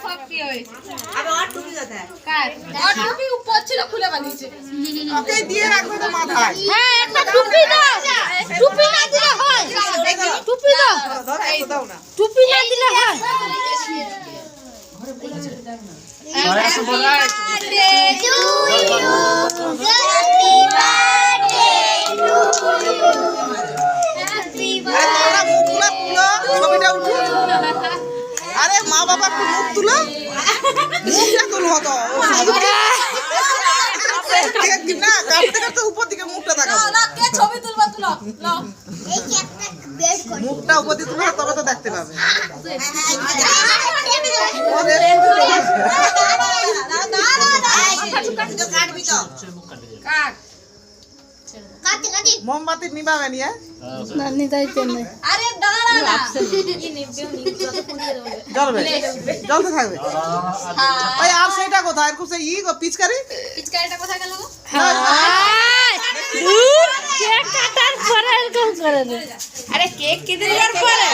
সব কি হয়েছে আরে আর টুপি দাদা কার টুপি উপর ছিল খুলে বানিয়েছে ওকে দিয়ে রাখবে তো মাথায়। হ্যাঁ একটা টুপি দাও টুপি না দিলে হয় টুপি দাও ধরো একটু দাও না। টুপি না দিলে হয় আরে তোমরা মুখগুলো তুলো, ছবিটা উঠো। আরে মা বাবা একটু মুখ তুলো, মুখটা তুলো তো। কেক না কাটতে কাটতে উপর দিকে মুখটা তাকাবো। ছবি তুলবা তুলো নাও মুখটা উপর দিকে তুলো তবে তো দেখতে পাবে। মোমবাতি নিবাবে নিয়ে আরে দাঁড়া না জ্বলবে, জ্বলতে থাকবে। ওই আর সেটা কোথায়? আর কুছে গো পিচকারি পিচকারিটা কোথায় গেল গো কেক কাটার পরে এরকম করে আরে কেক কেটে দেওয়ার পরে